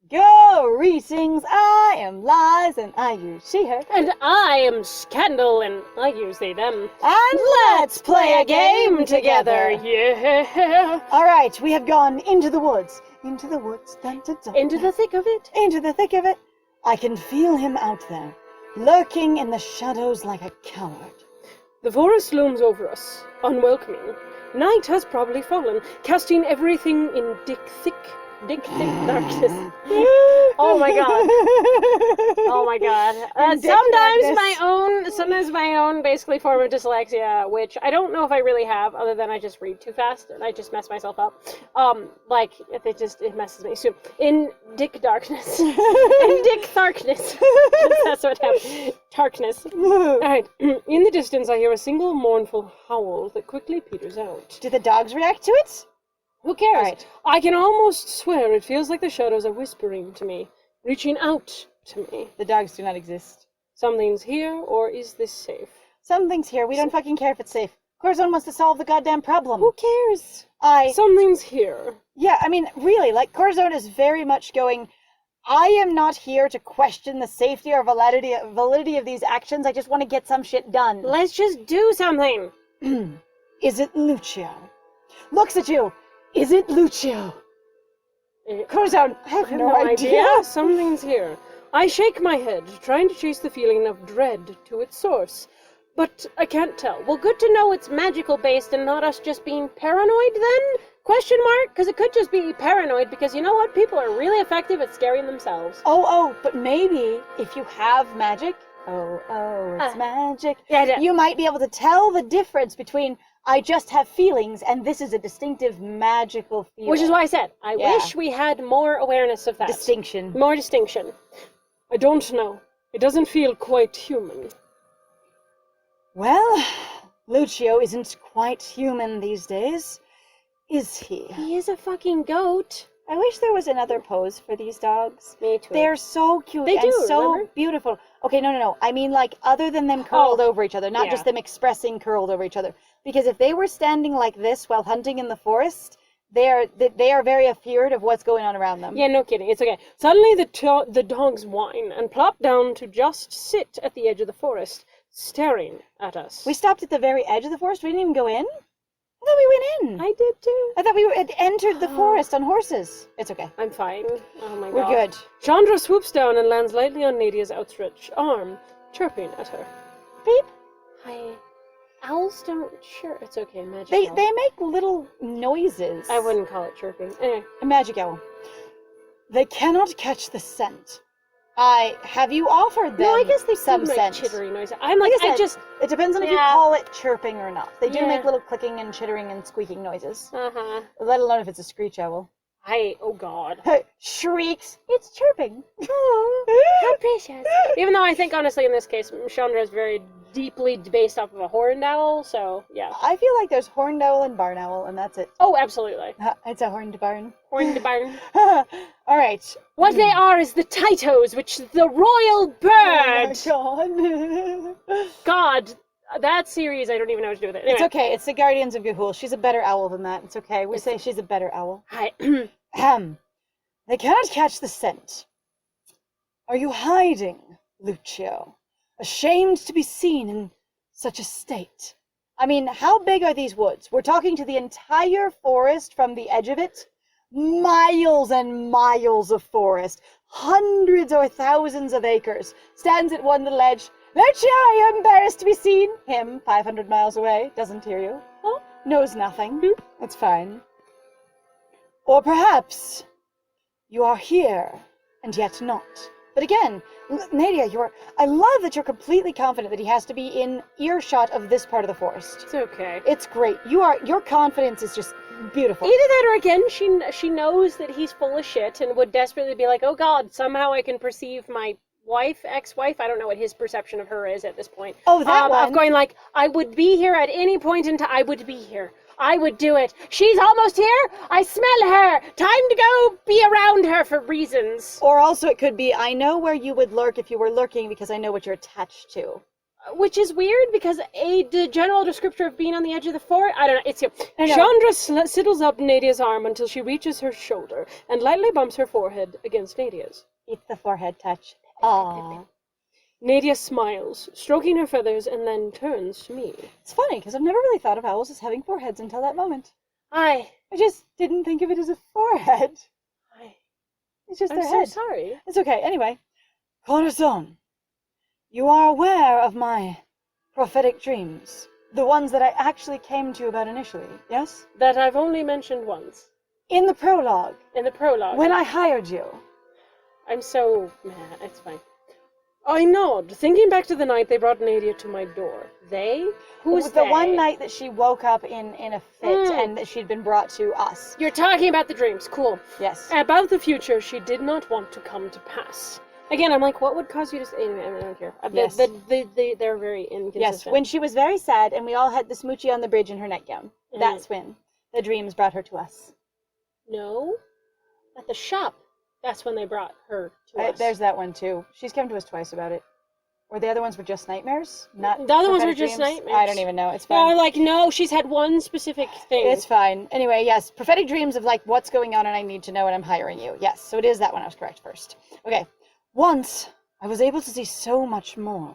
Greetings, I am Lies and I use she, her. And I am Scandal and I use they, them. And let's play a game together. Yeah. Alright, we have gone into the woods. Into the woods. Dun, dun, dun, Into the thick of it. Into the thick of it. I can feel him out there, lurking in the shadows like a coward. The forest looms over us, unwelcoming. Night has probably fallen, casting everything in DICC darkness. Oh my god. Oh my god. Sometimes my own basically form of dyslexia, which I don't know if I really have, other than I just read too fast and I just mess myself up. It messes me. So in Dick darkness. In Dick darkness. That's what happened. Darkness. Alright. In the distance I hear a single mournful howl that quickly peters out. Do the dogs react to it? Who cares? Right. I can almost swear it feels like the shadows are whispering to me, reaching out to me. The dogs do not exist. Something's here, or is this safe? Something's here. We don't fucking care if it's safe. Corazon wants to solve the goddamn problem. Who cares? Something's here. Yeah, I mean, really, like, Corazon is very much going, I am not here to question the safety or validity of these actions. I just want to get some shit done. Let's just do something. Is it Lucio? Looks at you. Is it Lucio? Corazon, I have no idea. Something's here. I shake my head, trying to chase the feeling of dread to its source. But I can't tell. Well, good to know it's magical based and not us just being paranoid then? Question mark? Because it could just be paranoid, because you know what? People are really effective at scaring themselves. But maybe if you have magic, it's magic. Yeah. You might be able to tell the difference between I just have feelings and this is a distinctive magical feeling. Which is why I said, I wish we had more awareness of that. Distinction. More distinction. I don't know. It doesn't feel quite human. Well, Lucio isn't quite human these days, is he? He is a fucking goat. I wish there was another pose for these dogs. Me too. They're so cute and so remember? Beautiful. Okay, no. I mean, like, other than them curled over each other, not just them expressing curled over each other. Because if they were standing like this while hunting in the forest, they are very afeared of what's going on around them. Yeah, no kidding. It's okay. Suddenly the dogs whine and plop down to just sit at the edge of the forest, staring at us. We stopped at the very edge of the forest? We didn't even go in? I thought we went in. I did too. I thought we had entered the forest on horses. It's okay. I'm fine. Oh my god. We're good. Chandra swoops down and lands lightly on Nadia's outstretched arm, chirping at her. Beep. Hi. Owls don't chirp. It's okay, magic They owl. they make little noises. I wouldn't call it chirping. Anyway. A magic owl. They cannot catch the scent. Have you offered them No, I guess they some do make scent? chittery noises. I'm like, It depends on if you call it chirping or not. They do Yeah. make little clicking and chittering and squeaking noises. Uh-huh. Let alone if it's a screech owl. Oh god. Shrieks. It's chirping. How precious. Even though I think, honestly, in this case, Chandra is very deeply based off of a horned owl, so, yeah. I feel like there's horned owl and barn owl, and that's it. Oh, absolutely. It's a horned barn. Horned barn. All right. What they are is the Titos, which is the royal bird. Oh my god. God, that series, I don't even know what to do with it. Anyway. It's okay. It's the Guardians of Gahul. She's a better owl than that. It's okay. We say she's a better owl. Hi. They cannot catch the scent. Are you hiding, Lucio? Ashamed to be seen in such a state. I mean, how big are these woods? We're talking to the entire forest from the edge of it. Miles and miles of forest. Hundreds or thousands of acres. Stands at one little edge. Lucio, are you embarrassed to be seen? Him, 500 miles away, doesn't hear you. Oh, knows nothing. That's fine. Or perhaps you are here and yet not. But again, Nadia, I love that you're completely confident that he has to be in earshot of this part of the forest. It's okay. It's great. Your confidence is just beautiful. Either that or again, she knows that he's full of shit and would desperately be like, oh god, somehow I can perceive my ex-wife, I don't know what his perception of her is at this point. Oh, that one. Of going like, I would be here at any point in time, I would be here. I would do it. She's almost here. I smell her. Time to go be around her for reasons. Or also it could be, I know where you would lurk if you were lurking because I know what you're attached to. Which is weird because the general descriptor of being on the edge of the fort, I don't know, it's here. I know. Chandra sidles up Nadia's arm until she reaches her shoulder and lightly bumps her forehead against Nadia's. It's the forehead touch. Aww. Nadia smiles, stroking her feathers, and then turns to me. It's funny, because I've never really thought of owls as having foreheads until that moment. Hi. I just didn't think of it as a forehead. Hi. It's just I'm their so head. sorry. It's okay. Anyway, Corazon, you are aware of my prophetic dreams. The ones that I actually came to you about initially, yes? That I've only mentioned once. In the prologue. In the prologue. When I hired you. I'm so mad. It's fine. I nod, thinking back to the night they brought Nadia to my door. They? Who's the they? one night that she woke up in a fit and that she'd been brought to us. You're talking about the dreams. Cool. Yes. About the future she did not want to come to pass. Again, I'm like, what would cause you to say? Anyway, I don't care. Yes. They're very inconsistent. Yes, when she was very sad and we all had the smoochie on the bridge in her nightgown. That's when the dreams brought her to us. No. At the shop. That's when they brought her to us. There's that one too. She's come to us twice about it. Or the other ones were just nightmares? Not the other ones were prophetic just dreams? nightmares. I don't even know. It's fine. No, like, no, she's had one specific thing. It's fine. Anyway, yes, prophetic dreams of like what's going on and I need to know and I'm hiring you. Yes, so it is that one. I was correct first. Okay. Once I was able to see so much more.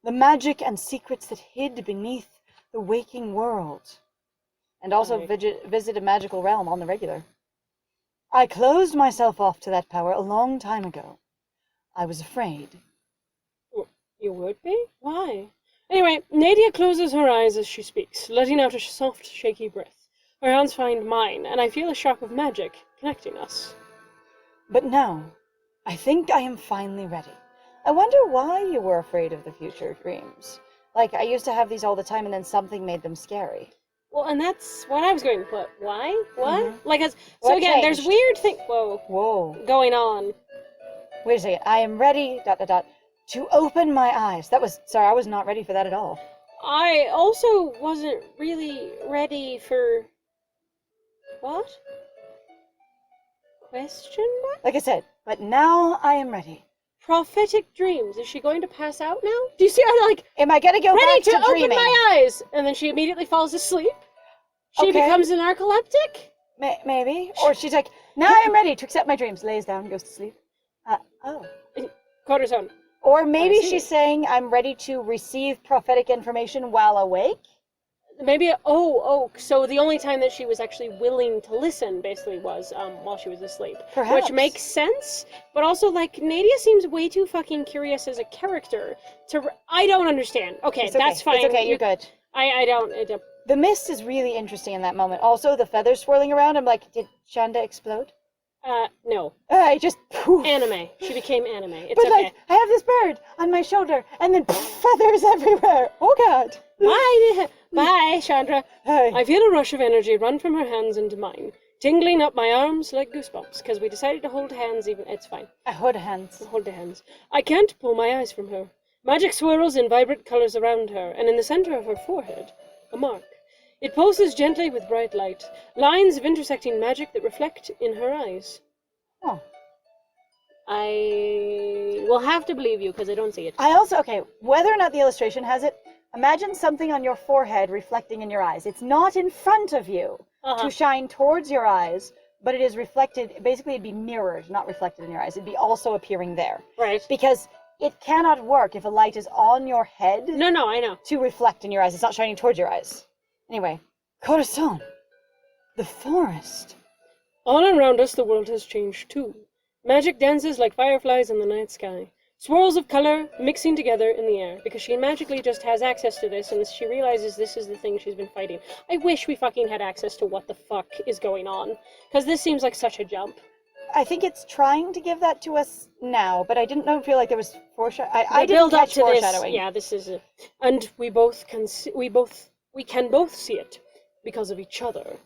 The magic and secrets that hid beneath the waking world. And also visit a magical realm on the regular. I closed myself off to that power a long time ago. I was afraid. You would be? Why? Anyway, Nadia closes her eyes as she speaks, letting out a soft, shaky breath. Her hands find mine, and I feel a shock of magic connecting us. But now, I think I am finally ready. I wonder why you were afraid of the future dreams. Like, I used to have these all the time, and then something made them scary. Well, and that's what I was going to put. Why? What? Mm-hmm. Like, so What again, changed? there's weird things. Whoa. Going on. Wait a second. I am ready, to open my eyes. Sorry, I was not ready for that at all. I also wasn't really ready for... What? Question mark? Like I said, but now I am ready. Prophetic dreams. Is she going to pass out now? Do you see her, like... Am I gonna go ready back to open dreaming? my eyes! And then she immediately falls asleep. She Okay. becomes a narcoleptic? Maybe. Or she's like, now I am ready to accept my dreams. Lays down, goes to sleep. Cortisone. Or maybe I see. she's saying, I'm ready to receive prophetic information while awake? Maybe, so the only time that she was actually willing to listen, basically, was while she was asleep. Perhaps. Which makes sense, but also, like, Nadia seems way too fucking curious as a character I don't understand. Okay, It's okay. that's fine. It's okay, you're good. I don't... The mist is really interesting in that moment. Also, the feathers swirling around, I'm like, did Shanda explode? No. I just poof. Anime. She became anime. It's But okay. like, I have this bird on my shoulder, and then feathers everywhere. Oh God. Bye, Chandra. Hi. I feel a rush of energy run from her hands into mine, tingling up my arms like goosebumps, because we decided to hold hands even... It's fine. I hold hands. Hold the hands. I can't pull my eyes from her. Magic swirls in vibrant colors around her, and in the center of her forehead, a mark. It pulses gently with bright light, lines of intersecting magic that reflect in her eyes. Oh. I will have to believe you, because I don't see it. I also, okay, whether or not the illustration has it, imagine something on your forehead reflecting in your eyes. It's not in front of you to shine towards your eyes, but it is reflected, basically it'd be mirrored, not reflected in your eyes. It'd be also appearing there. Right. Because it cannot work if a light is on your head No, I know. to reflect in your eyes. It's not shining towards your eyes. Anyway, Corazon, the forest. All around us the world has changed too. Magic dances like fireflies in the night sky. Swirls of color mixing together in the air, because she magically just has access to this, and she realizes this is the thing she's been fighting. I wish we fucking had access to what the fuck is going on, because this seems like such a jump. I think it's trying to give that to us now, but I didn't feel like there was foreshadowing. I didn't build up catch to foreshadowing. this. Yeah, this is it. And we can both see it because of each other.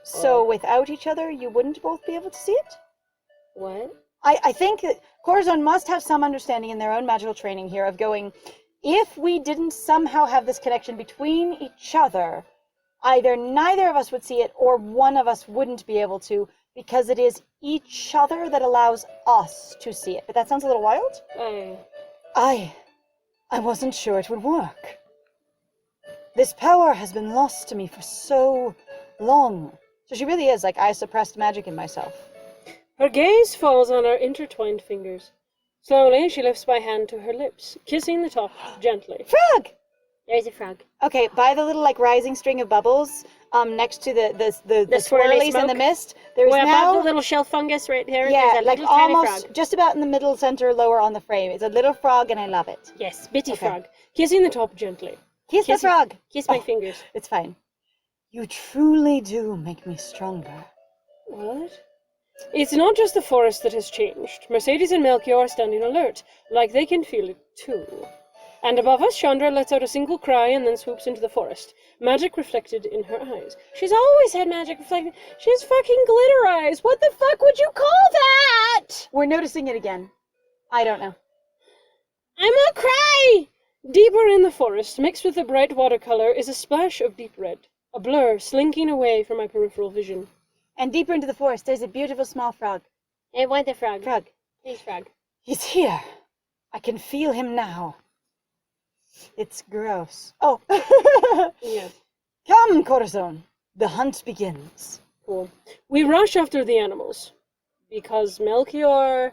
So without each other, you wouldn't both be able to see it? What? I think that Corazon must have some understanding in their own magical training here of going, if we didn't somehow have this connection between each other, either neither of us would see it or one of us wouldn't be able to, because it is each other that allows us to see it. But that sounds a little wild. I wasn't sure it would work. This power has been lost to me for so long. So she really is like, I suppressed magic in myself. Her gaze falls on our intertwined fingers. Slowly, she lifts my hand to her lips, kissing the top gently. Frog! There's a frog. Okay, by the little like rising string of bubbles, next to the swirlies in the mist, there's now above the little shell fungus right there. yeah, there's a like little tiny almost frog. just about in the middle center, lower on the frame. It's a little frog, and I love it. Yes, bitty Okay. frog, kissing the top gently. Kiss the frog. Kiss my Oh. fingers. It's fine. You truly do make me stronger. What? It's not just the forest that has changed. Mercedes and Melchior are standing alert, like they can feel it too. And above us, Chandra lets out a single cry and then swoops into the forest, magic reflected in her eyes. She's always had magic reflected. She has fucking glitter eyes. What the fuck would you call that? We're noticing it again. I don't know. I'm a cry! Deeper in the forest, mixed with the bright watercolor, is a splash of deep red, a blur slinking away from my peripheral vision. And deeper into the forest, there's a beautiful small frog. I want the frog. Frog. Please, frog. He's here. I can feel him now. It's gross. Oh. Yes. Come, Corazon. The hunt begins. Cool. We rush after the animals, because Melchior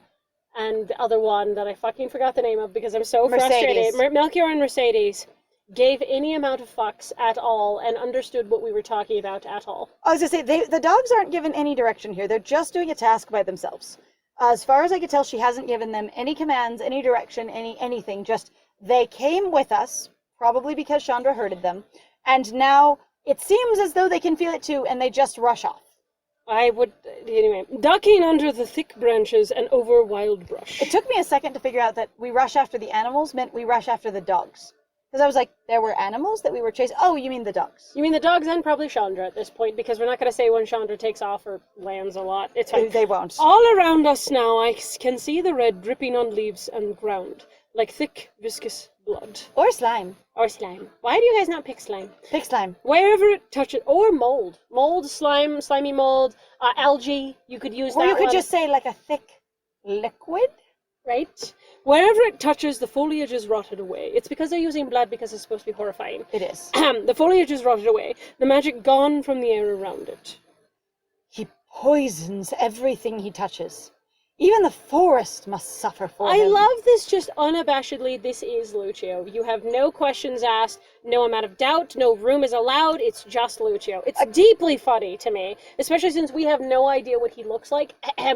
and the other one that I fucking forgot the name of because I'm so Mercedes. frustrated. Melchior and Mercedes gave any amount of fucks at all and understood what we were talking about at all. I was going to say, the dogs aren't given any direction here. They're just doing a task by themselves. As far as I could tell, she hasn't given them any commands, any direction, anything. Just they came with us, probably because Chandra herded them, and now it seems as though they can feel it too, and they just rush off. Anyway, ducking under the thick branches and over wild brush. It took me a second to figure out that we rush after the animals meant we rush after the dogs. Because I was like, there were animals that we were chasing. Oh, you mean the dogs? You mean the dogs and probably Chandra at this point, because we're not going to say when Chandra takes off or lands a lot. It's fine. They won't. All around us now, I can see the red dripping on leaves and ground, like thick, viscous blood. Or slime. Or slime. Why do you guys not pick slime? Pick slime. Wherever it touches, or mold. Mold, slime, slimy mold, algae, you could use that Or you could one. just say like a thick liquid? Right? Wherever it touches, the foliage is rotted away. It's because they're using blood because it's supposed to be horrifying. It is. The foliage is rotted away, the magic gone from the air around it. He poisons everything he touches. Even the forest must suffer for him. I love this just unabashedly. This is Lucio. You have no questions asked, no amount of doubt, no room is allowed. It's just Lucio. It's deeply funny to me, especially since we have no idea what he looks like,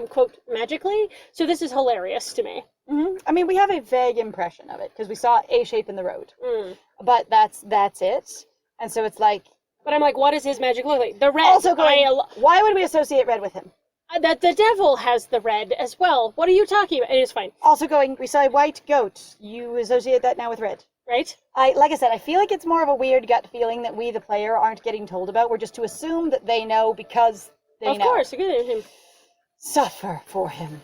quote, magically. So this is hilarious to me. Mm-hmm. I mean, we have a vague impression of it because we saw a shape in the road. Mm. But that's it. And so it's like... But I'm like, what does his magic look like? The red. Also going, why would we associate red with him? That the devil has the red as well. What are you talking about? It is fine. Also going, we saw a white goat. You associate that now with red. Right? Like I said, I feel like it's more of a weird gut feeling that we, the player, aren't getting told about. We're just to assume that they know because they know. Of course, good him. Suffer for him.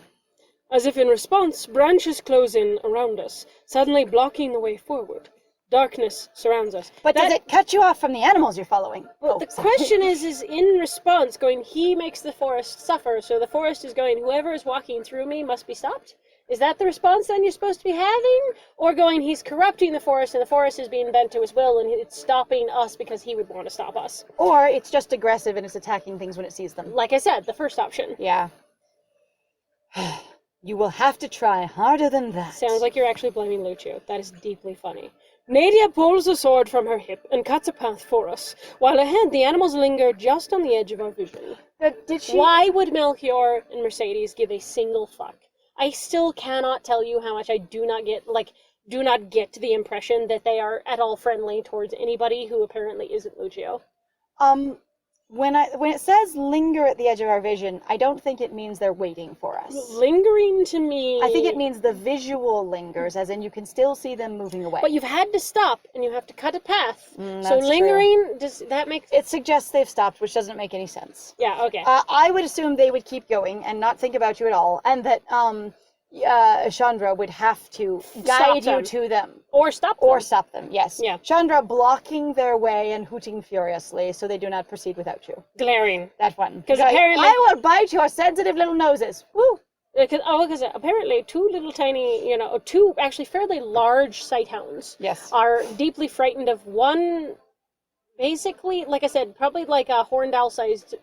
As if in response, branches close in around us, suddenly blocking the way forward. Darkness surrounds us. But does it cut you off from the animals you're following? Well, the question is in response, going, he makes the forest suffer, so the forest is going, whoever is walking through me must be stopped? Is that the response then you're supposed to be having? Or going, he's corrupting the forest, and the forest is being bent to his will, and it's stopping us because he would want to stop us? Or it's just aggressive and it's attacking things when it sees them. Like I said, the first option. Yeah. You will have to try harder than that. Sounds like you're actually blaming Lucio. That is deeply funny. Nadia pulls a sword from her hip and cuts a path for us, while ahead the animals linger just on the edge of our vision. Did she... Why would Melchior and Mercedes give a single fuck? I still cannot tell you how much I do not get the impression that they are at all friendly towards anybody who apparently isn't Lucio. When it says linger at the edge of our vision, I don't think it means they're waiting for us. Lingering to me... I think it means the visual lingers, as in you can still see them moving away. But you've had to stop, and you have to cut a path. So that's lingering, does that make... It suggests they've stopped, which doesn't make any sense. Yeah, okay. I would assume they would keep going and not think about you at all, and that Chandra would have to guide you to them. Or stop them. Or stop them, yes. Yeah. Chandra blocking their way and hooting furiously so they do not proceed without you. Glaring. That one. Because apparently... I will bite your sensitive little noses. Woo! Because apparently two little tiny, two actually fairly large sighthounds Yes. are deeply frightened of one, basically, like I said, probably like a horned owl-sized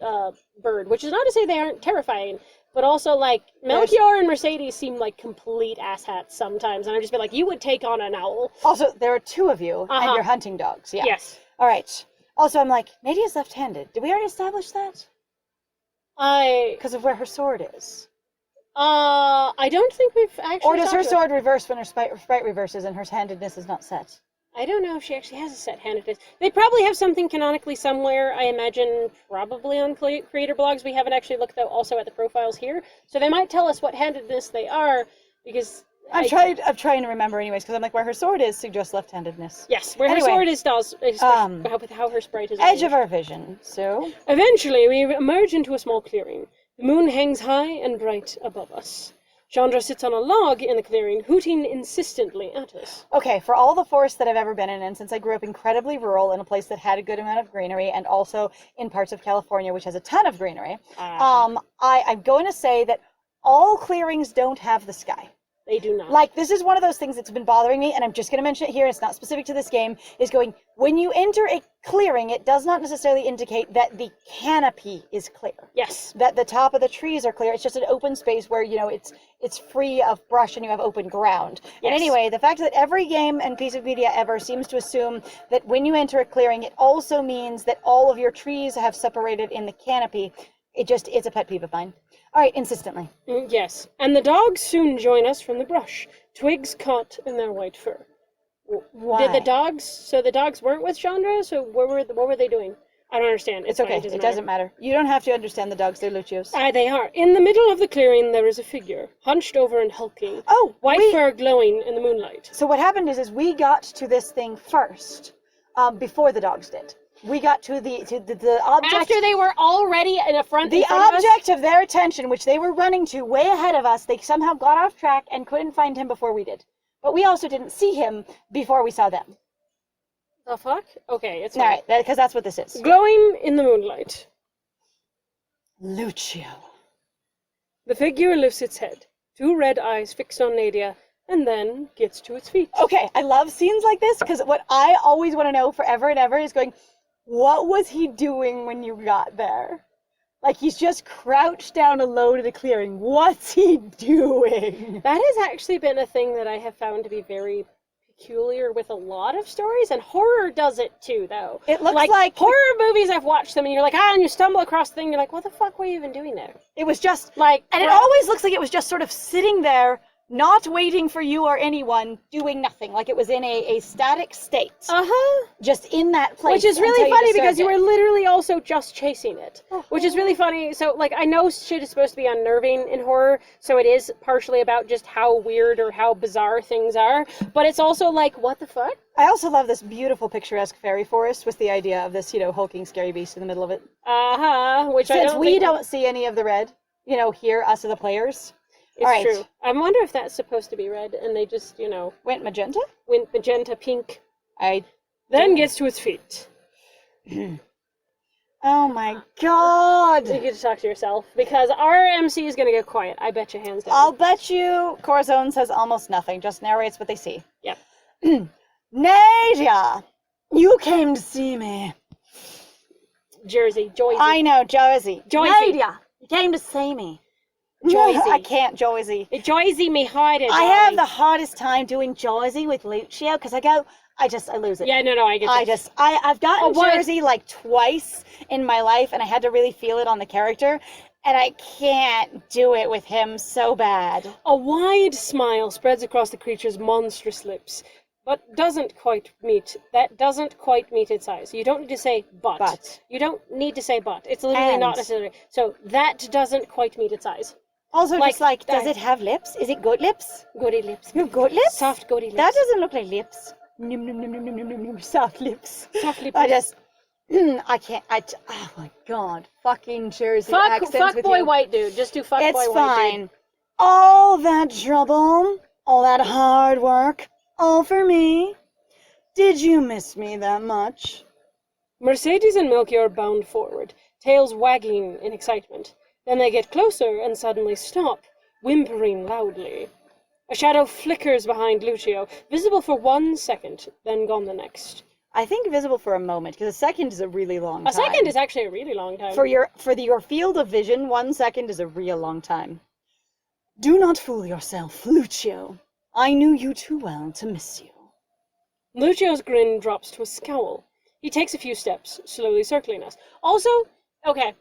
bird, which is not to say they aren't terrifying, but also, like, Melchior and Mercedes seem like complete asshats sometimes, and I'd just be like, you would take on an owl. Also, there are two of you, and you're hunting dogs, yeah. Yes. All right. Also, I'm like, Nadia's left-handed. Did we already establish that? Because of where her sword is. I don't think we've actually. Or does her sword reverse when her sprite reverses and her handedness is not set? I don't know if she actually has a set handedness. They probably have something canonically somewhere, I imagine, probably on creator blogs. We haven't actually looked, though, also at the profiles here. So they might tell us what handedness they are, because... I'm trying to remember anyways, because I'm like, where her sword is suggests left-handedness. Yes, where her sword is how her sprite is. Edge of our vision, so... Eventually, we emerge into a small clearing. The moon hangs high and bright above us. Chandra sits on a log in the clearing, hooting insistently at us. Okay, for all the forests that I've ever been in, and since I grew up incredibly rural in a place that had a good amount of greenery, and also in parts of California, which has a ton of greenery, I'm going to say that all clearings don't have the sky. They do not. Like, this is one of those things that's been bothering me, and I'm just going to mention it here, it's not specific to this game, is going, when you enter a clearing, it does not necessarily indicate that the canopy is clear. Yes. That the top of the trees are clear. It's just an open space where, it's free of brush and you have open ground. Yes. And anyway, the fact that every game and piece of media ever seems to assume that when you enter a clearing, it also means that all of your trees have separated in the canopy, it's a pet peeve of mine. All right, insistently. Yes, and the dogs soon join us from the brush, twigs caught in their white fur. Why? The dogs weren't with Chandra, so what were they doing? I don't understand. It's okay, it doesn't matter. You don't have to understand the dogs, they're Lucios. They are. In the middle of the clearing, there is a figure, hunched over and hulking. Oh, white fur glowing in the moonlight. So what happened is we got to this thing first, before the dogs did. We got to the object... After they were already in front The object of their attention, which they were running to way ahead of us, they somehow got off track and couldn't find him before we did. But we also didn't see him before we saw them. The fuck? Okay, it's fine. Alright, because that's what this is. Glowing in the moonlight. Lucio. The figure lifts its head, two red eyes fixed on Nadia, and then gets to its feet. Okay, I love scenes like this, because what I always want to know forever and ever is going... What was he doing when you got there? Like, he's just crouched down alone in a clearing. What's he doing? That has actually been a thing that I have found to be very peculiar with a lot of stories, and horror does it too, though. It looks like horror movies, I've watched them, and you're like, and you stumble across the thing, and you're like, what the fuck were you even doing there? It was just, like... And it always looks like it was just sort of sitting there, not waiting for you or anyone, doing nothing. Like it was in a static state. Uh-huh. Just in that place. Which is really funny because you were literally also just chasing it. Which is really funny. So, like, I know shit is supposed to be unnerving in horror, so it is partially about just how weird or how bizarre things are. But it's also like, what the fuck? I also love this beautiful picturesque fairy forest with the idea of this, hulking scary beast in the middle of it. Uh-huh. Which Since we don't see any of the red, here, us are the players. It's true. I wonder if that's supposed to be red, and they just, Went magenta? Went magenta pink. Then gets to its feet. Oh my god! You get to talk to yourself, because our MC is going to get quiet. I bet you hands down. I'll bet you Corazon says almost nothing, just narrates what they see. Yep. Nadia! You came to see me. Jersey. Joyzy. I know, Jersey. Nadia! You came to see me. Joyzy. I can't, Joyzy. Joyzy me harder. I have the hardest time doing Joyzy with Lucio because I lose it. Yeah, no, I get that. I've gotten Jersey like twice in my life, and I had to really feel it on the character, and I can't do it with him so bad. A wide smile spreads across the creature's monstrous lips, but doesn't quite meet its eyes. You don't need to say but. You don't need to say but. It's literally not necessary. So that doesn't quite meet its eyes. Also, does it have lips? Is it goat lips? Goaty lips. Goat lips? Soft goaty lips. That doesn't look like lips. Soft lips. Soft lips. I can't, oh my god, fucking Jersey accents fuck with boy you. white dude, just do fuck boy white dude. It's fine. All that trouble, all that hard work, all for me. Did you miss me that much? Mercedes and Melchior bound forward, tails wagging in excitement. Then they get closer and suddenly stop, whimpering loudly. A shadow flickers behind Lucio, visible for 1 second, then gone the next. I think visible for a moment, because a second is a really long time. A second is actually a really long time. For your field of vision, 1 second is a real long time. Do not fool yourself, Lucio. I knew you too well to miss you. Lucio's grin drops to a scowl. He takes a few steps, slowly circling us. Also, okay,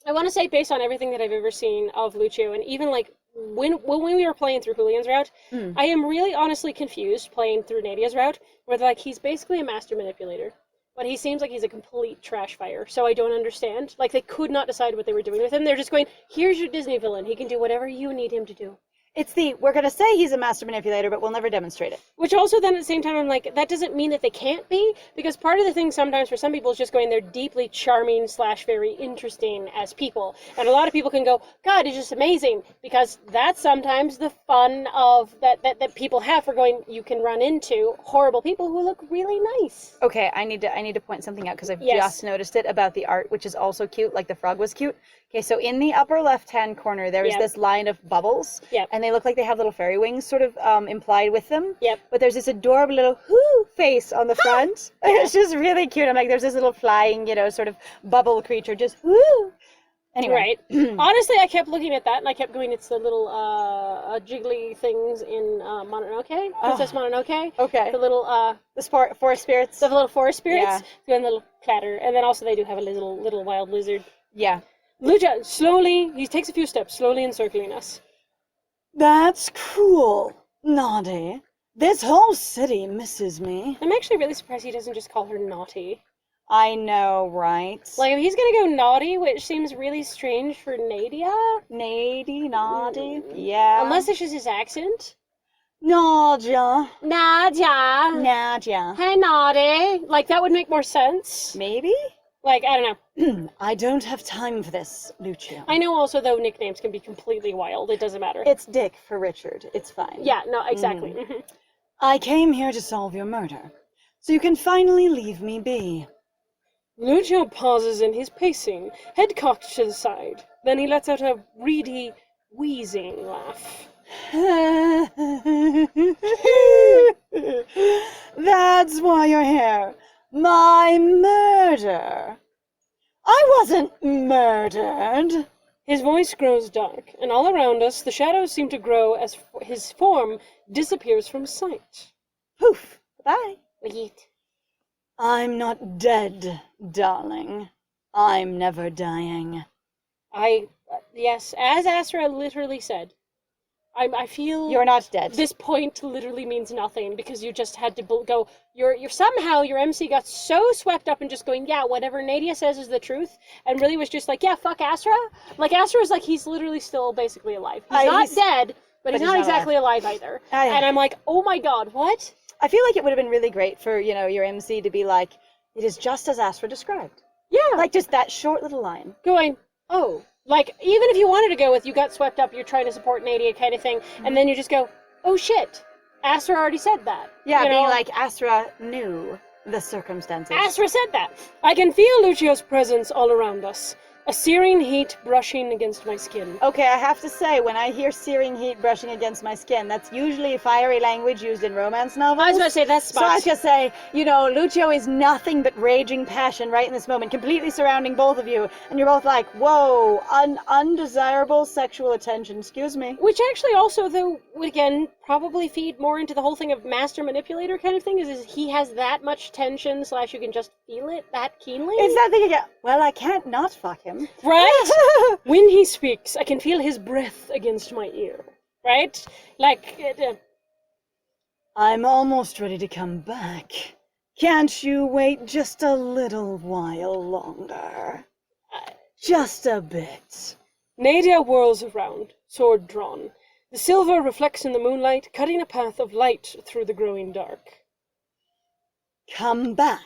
I want to say, based on everything that I've ever seen of Lucio, and even like when we were playing through Julian's route, I am really honestly confused playing through Nadia's route, where like he's basically a master manipulator, but he seems like he's a complete trash fire, so I don't understand. Like, they could not decide what they were doing with him. They're just going, here's your Disney villain. He can do whatever you need him to do. It's we're going to say he's a master manipulator, but we'll never demonstrate it. Which also then at the same time, I'm like, that doesn't mean that they can't be, because part of the thing sometimes for some people is just going, they're deeply charming / very interesting as people. And a lot of people can go, God, he's just amazing, because that's sometimes the fun of that people have for going, you can run into horrible people who look really nice. Okay, I need to point something out, because I've just noticed it about the art, which is also cute, like the frog was cute. Okay, so in the upper left-hand corner, there is this line of bubbles, and they look like they have little fairy wings sort of implied with them. But there's this adorable little whoo face on the front. It's just really cute. I'm like, there's this little flying, sort of bubble creature, just whoo. Anyway. Right. Honestly, I kept looking at that, and I kept going, it's the little jiggly things in Mononoke, Princess Mononoke. Okay. The little the forest spirits. The little forest spirits. Doing a little clatter, and then also they do have a little wild lizard. Yeah. Lucia, slowly, he takes a few steps, slowly encircling us. That's cruel, Nadia. This whole city misses me. I'm actually really surprised he doesn't just call her naughty. I know, right? Like, if he's gonna go naughty, which seems really strange for Nadia. Naughty? Yeah. Unless it's just his accent. Nadia. Nadia. Hey, naughty. Like, that would make more sense. Maybe? Like, I don't know. I don't have time for this, Lucio. I know also, though, nicknames can be completely wild. It doesn't matter. It's Dick for Richard. It's fine. Yeah, no, exactly. I came here to solve your murder, so you can finally leave me be. Lucio pauses in his pacing, head cocked to the side. Then he lets out a reedy, wheezing laugh. That's why you're here. My murder. I wasn't murdered. His voice grows dark, and all around us the shadows seem to grow as his form disappears from sight. Poof. Bye. Yeet. I'm not dead, darling. I'm never dying. Yes, as Astra literally said, I feel you're not dead. This point literally means nothing because you just had to go. You're somehow your MC got so swept up in just going, yeah, whatever Nadia says is the truth, and really was just like, yeah, fuck Astra. Like Astra is like he's literally still basically alive. He's not dead, but he's not exactly alive either. And I'm like, oh my god, what? I feel like it would have been really great for your MC to be like, it is just as Astra described. Yeah, like just that short little line. Going, oh. Like, even if you wanted to go with, you got swept up, you're trying to support Nadia kind of thing, and then you just go, oh shit, Astra already said that. Yeah, being like, Astra knew the circumstances. Astra said that. I can feel Lucio's presence all around us. A searing heat brushing against my skin. Okay, I have to say, when I hear searing heat brushing against my skin, that's usually fiery language used in romance novels. I was about to say, that's spot. So I was going to say, Lucio is nothing but raging passion right in this moment, completely surrounding both of you, and you're both like, whoa, undesirable sexual attention, excuse me. Which actually also, though, would again probably feed more into the whole thing of master manipulator kind of thing, is he has that much tension / you can just feel it that keenly. It's that thing again. Well, I can't not fuck him. Right? When he speaks, I can feel his breath against my ear. Right? Like, I'm almost ready to come back. Can't you wait just a little while longer? Just a bit. Nadia whirls around, sword drawn. The silver reflects in the moonlight, cutting a path of light through the growing dark. Come back.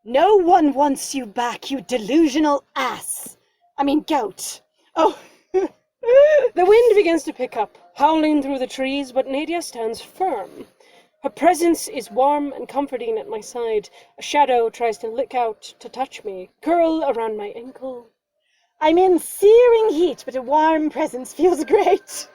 No one wants you back, you delusional ass. I mean, goat. Oh. The wind begins to pick up, howling through the trees, but Nadia stands firm. Her presence is warm and comforting at my side. A shadow tries to lick out to touch me, curl around my ankle. I'm in searing heat, but a warm presence feels great.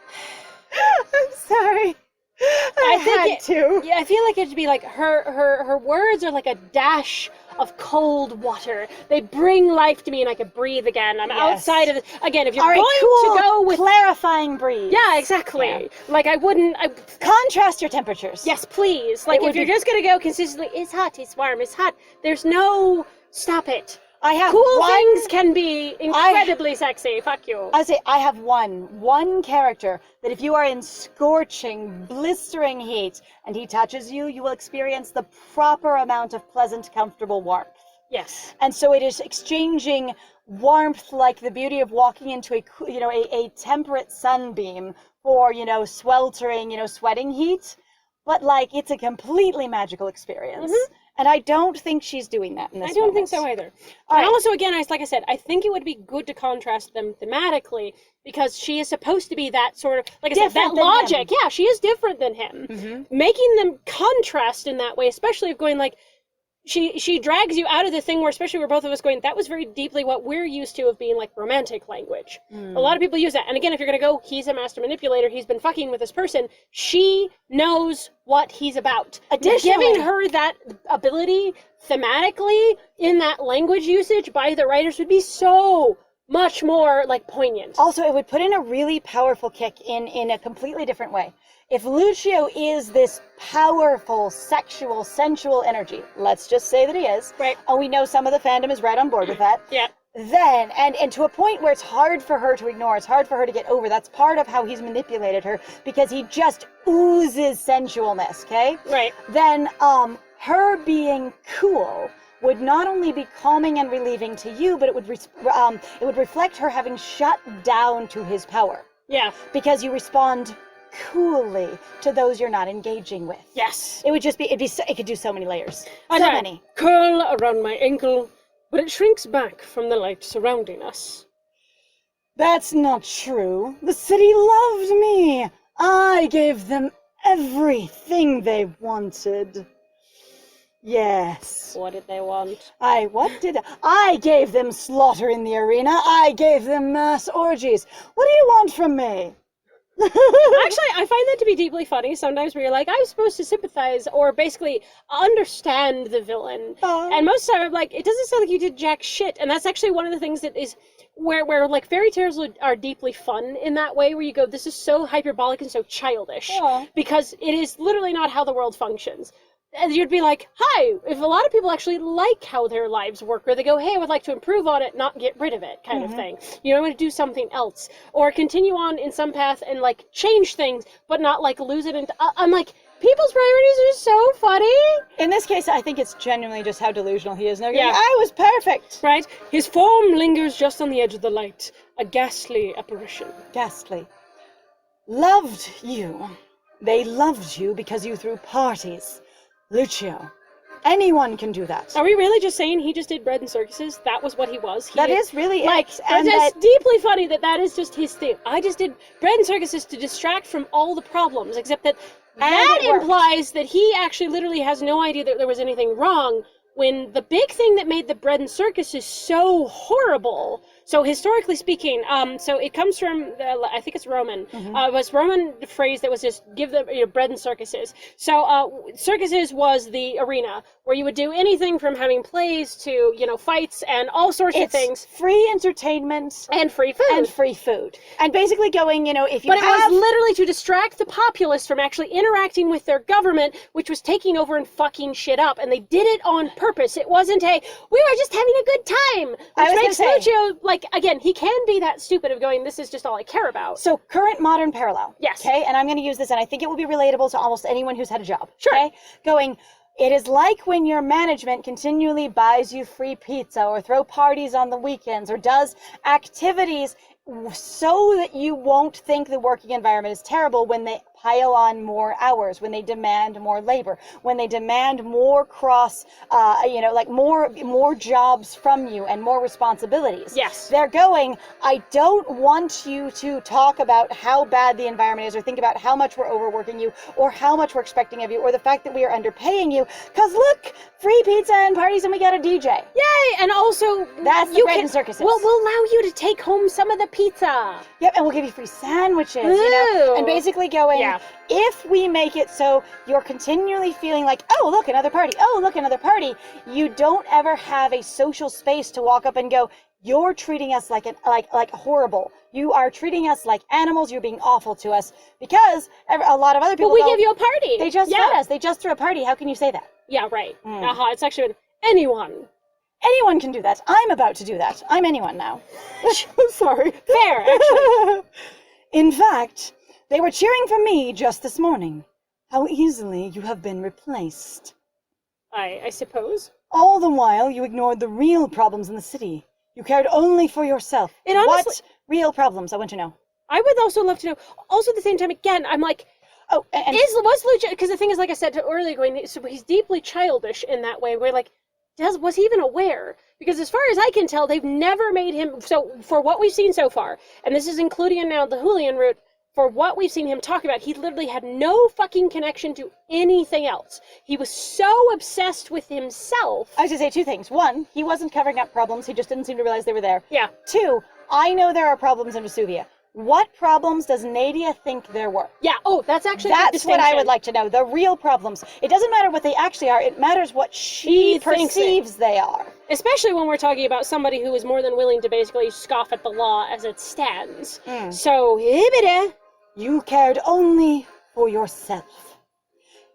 I'm sorry. I had to. Yeah, I feel like it'd be like her words are like a dash of cold water. They bring life to me and I could breathe again. I'm outside of it. Again, if you're going to go with... clarifying breeze. Yeah, exactly. Yeah. Like, contrast your temperatures. Yes, please. Like, if you're just going to go consistently, it's hot, it's warm, it's hot. There's no... Stop it. I have things can be incredibly sexy. Fuck you. I say I have one character that if you are in scorching, blistering heat and he touches you, you will experience the proper amount of pleasant, comfortable warmth. Yes. And so it is exchanging warmth like the beauty of walking into a temperate sunbeam for, sweltering, sweating heat. But like it's a completely magical experience. Mm-hmm. And I don't think she's doing that in this moment. I don't think so either. And also, again, like I said, I think it would be good to contrast them thematically because she is supposed to be that sort of, like I said, that logic. Yeah, she is different than him. Mm-hmm. Making them contrast in that way, especially of going like, she drags you out of the thing where, especially where both of us going, that was very deeply what we're used to of being like romantic language. A lot of people use that. And again, if you're going to go, he's a master manipulator, he's been fucking with this person, she knows what he's about. Additionally, giving her that ability thematically in that language usage by the writers would be so much more like poignant. Also, it would put in a really powerful kick in a completely different way. If Lucio is this powerful, sexual, sensual energy, let's just say that he is, right? And we know some of the fandom is right on board with that. Yeah. Then, and to a point where it's hard for her to ignore, it's hard for her to get over, that's part of how he's manipulated her, because he just oozes sensualness, okay? Right. Then, her being cool would not only be calming and relieving to you, but it would reflect her having shut down to his power. Yeah. Because you respond coolly to those you're not engaging with. Yes. It would just be, it could do so many layers. So many. Curl around my ankle, but it shrinks back from the light surrounding us. That's not true. The city loved me. I gave them everything they wanted. Yes. What did they want? I gave them slaughter in the arena. I gave them mass orgies. What do you want from me? Actually, I find that to be deeply funny sometimes where you're like, I'm supposed to sympathize or basically understand the villain. And most of the time I'm like, it doesn't sound like you did jack shit. And that's actually one of the things that is where like fairy tales are deeply fun in that way where you go, this is so hyperbolic and so childish. Yeah. Because it is literally not how the world functions. And you'd be like, hi, if a lot of people actually like how their lives work, or they go, hey, I would like to improve on it, not get rid of it, kind of thing. You know, I want to do something else. Or continue on in some path and, like, change things, but not, like, lose it. I'm like, people's priorities are so funny. In this case, I think it's genuinely just how delusional he is. No, yeah. I was perfect. Right? His form lingers just on the edge of the light. A ghastly apparition. Ghastly. Loved you. They loved you because you threw parties. Lucio, anyone can do that. Are we really just saying he just did bread and circuses? That was what he was? That is really like, it. And it's deeply funny that is just his thing. I just did bread and circuses to distract from all the problems, except that implies that he actually literally has no idea that there was anything wrong when the big thing that made the bread and circuses so horrible. So historically speaking, so it comes from, I think it's Roman, it was Roman phrase that was just give them bread and circuses. So circuses was the arena where you would do anything from having plays to, fights and all sorts of things. Free entertainment. And free food. And basically going, if you But it was literally to distract the populace from actually interacting with their government, which was taking over and fucking shit up. And they did it on purpose. It wasn't we were just having a good time. Which makes Lucio, again, he can be that stupid of going, this is just all I care about. So current modern parallel. Yes. Okay, and I'm going to use this, and I think it will be relatable to almost anyone who's had a job. Sure. Okay, going, it is like when your management continually buys you free pizza or throw parties on the weekends or does activities so that you won't think the working environment is terrible when they pile on more hours, when they demand more labor, when they demand more like more jobs from you and more responsibilities. Yes. They're going, I don't want you to talk about how bad the environment is, or think about how much we're overworking you, or how much we're expecting of you, or the fact that we are underpaying you, because look, free pizza and parties and we got a DJ. Yay! And also, that's the bread and circuses. We'll allow you to take home some of the pizza. Yep, and we'll give you free sandwiches, and basically going, if we make it so you're continually feeling like, oh, look, another party, oh, look, another party, you don't ever have a social space to walk up and go, you're treating us like horrible. You are treating us like animals. You're being awful to us, because a lot of other people. But we give you a party. They just fed us. They just threw a party. How can you say that? Yeah, right. It's actually anyone. Anyone can do that. I'm about to do that. I'm anyone now. Sorry. Fair, actually. In fact, they were cheering for me just this morning. How easily you have been replaced. I suppose. All the while, you ignored the real problems in the city. You cared only for yourself. What real problems? I want to know. I would also love to know. Also, at the same time, again, I'm like, was Lucio? Because the thing is, like I said earlier, so he's deeply childish in that way. We're like, was he even aware? Because as far as I can tell, they've never made him. So for what we've seen so far, and this is including now the Julian route. For what we've seen him talk about, he literally had no fucking connection to anything else. He was so obsessed with himself. I was going to say two things. One, he wasn't covering up problems. He just didn't seem to realize they were there. Yeah. Two, I know there are problems in Vesuvia. What problems does Nadia think there were? Yeah, that's actually That's what I would like to know. The real problems. It doesn't matter what they actually are. It matters what she perceives they are. Especially when we're talking about somebody who is more than willing to basically scoff at the law as it stands. So, you cared only for yourself.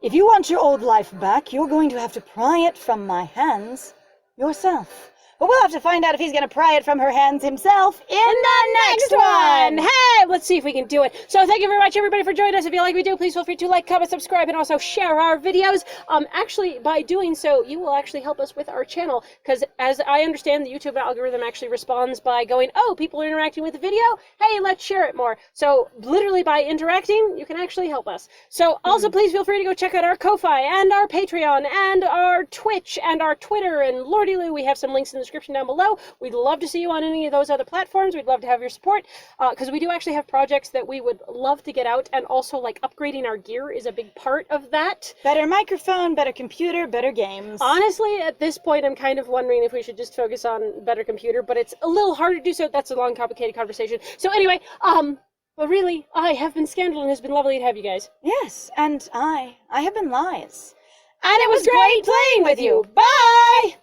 If you want your old life back, you're going to have to pry it from my hands yourself. But we'll have to find out if he's going to pry it from her hands himself in the next one. Hey, let's see if we can do it. So thank you very much, everybody, for joining us. If you like what we do, please feel free to like, comment, subscribe, and also share our videos. Actually, by doing so, you will actually help us with our channel. Because as I understand, the YouTube algorithm actually responds by going, oh, people are interacting with the video. Hey, let's share it more. So literally by interacting, you can actually help us. So also, please feel free to go check out our Ko-Fi and our Patreon and our Twitch and our Twitter. And Lordy Lou, we have some links in the description down below. We'd love to see you on any of those other platforms. We'd love to have your support, because we do actually have projects that we would love to get out, and also like upgrading our gear is a big part of that. Better microphone, better computer, better games. Honestly, at this point, I'm kind of wondering if we should just focus on better computer, but it's a little hard to do so. That's a long, complicated conversation. So anyway, but really, I have been Scandal, and it's been lovely to have you guys. Yes, and I have been Lies. And it was great playing with you. Bye!